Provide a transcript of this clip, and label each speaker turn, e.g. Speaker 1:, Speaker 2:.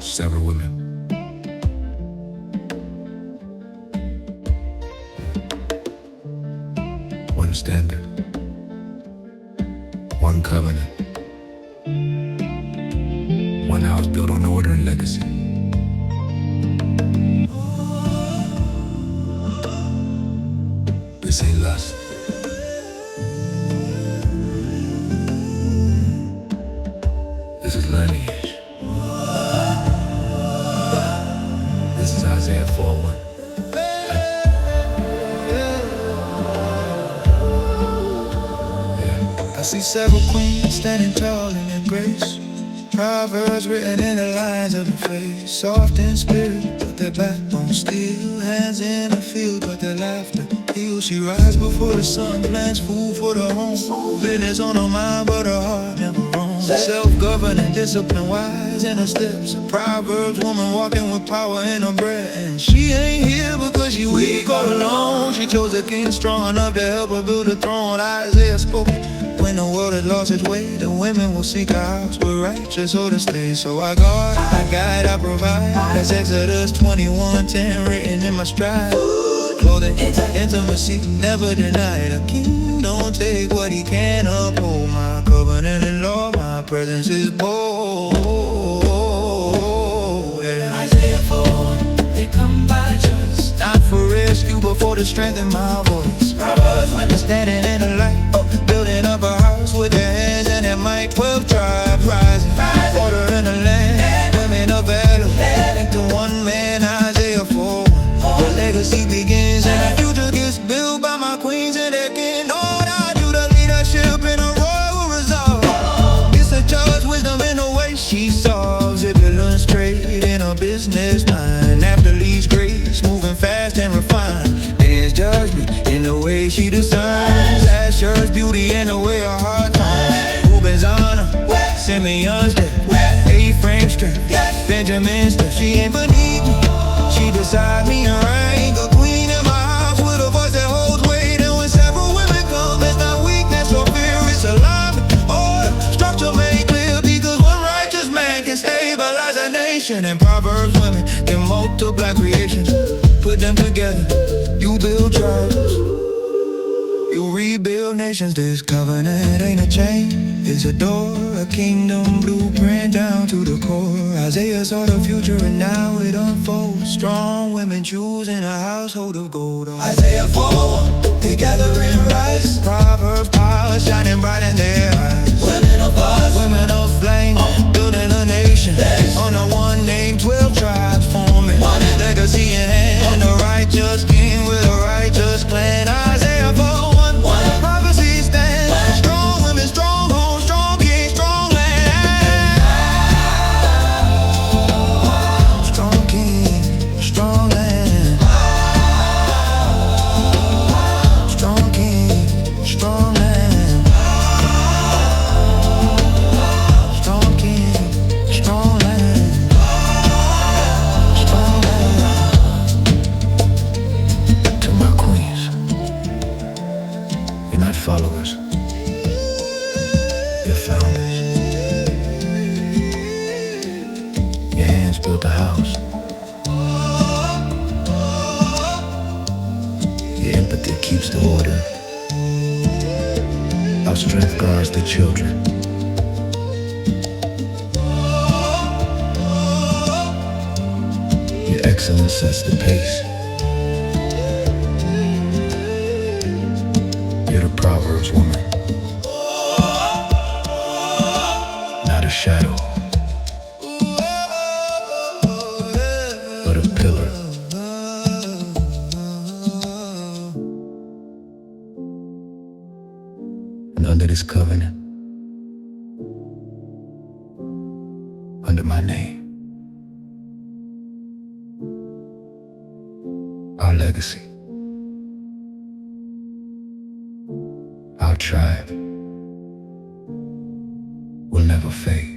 Speaker 1: Several women. One standard. One covenant. One house built on order and legacy. This ain't lust. This is lineage. This is Isaiah 4:1.
Speaker 2: I see several queens standing tall in their grace. Proverbs written in the lines of her face. Soft in spirit, but their backbone steel. Hands in the field, but their laughter heals. She rises before the sun, plants food for the home. Business on her mind, but her heart never roams. Self-governed and disciplined, wise in her steps. A Proverbs woman walking with power in her breath. And she ain't here because she weak all alone. She chose a king strong enough to help her build a throne. Isaiah spoke. When the world has lost its way, the women will seek a house where righteous order stays. So I guard, I guide, I provide. That's Exodus 21:10 written in my stride. Clothing, intimacy, never denied. A king don't take what he can't uphold. My covenant and law, my presence is bold. Yeah.
Speaker 3: Isaiah 4, they come by trust.
Speaker 2: Not for rescue, but for to strengthen my voice.
Speaker 3: Proverbs women
Speaker 2: Standing in the light, building up a house with their hands and their might. 12 tribes rising, order in the land. Women of valor, linked to one man. Isaiah 4. The legacy begins and the future gets built by my queens and their kin. Lord, I do the leadership in a royal resolve. It's a judge wisdom in the way she solves. If you learn straight in a business mind, after leads grace, moving fast and refined. There's judgment in the way she designs. Asher's beauty in the way her heart turns. Reuben's honor, Simeon's death, Ephraim's strength, Benjamin's death. She ain't beneath me, she beside me and rank. A queen in my house with a voice that holds weight. And when several women come, it's not weakness or fear, it's alignment, order, structure made clear. Because one righteous man can stabilize a nation. And Proverbs women can multiply creations. Put them together, you build tribes, you rebuild nations. This covenant ain't a chain, it's a door, a kingdom blueprint down to the core. Isaiah saw the future and now it unfolds. Strong women choosing a household of gold.
Speaker 3: Isaiah 4, they gather and rise.
Speaker 2: Proverbs power shining bright in their eyes.
Speaker 3: Women of us,
Speaker 2: Women of flame, building a nation. On the one name, 12 tribes forming. Legacy in hand, and the righteous king with a righteous clan. Isaiah 4:1, prophecy stands. Strong women, strong home, strong king, strong land. Strong king, strong land. Strong king, strong land. Strong king, strong land. Strong land. To my queens, you're not followers, you're founders. Your hands built a house. Your empathy keeps the order. Our strength guards the children. Your excellence sets the pace. You're the Proverbs woman, not a shadow, but a pillar. And under this covenant, under my name, our legacy, our tribe will never fade.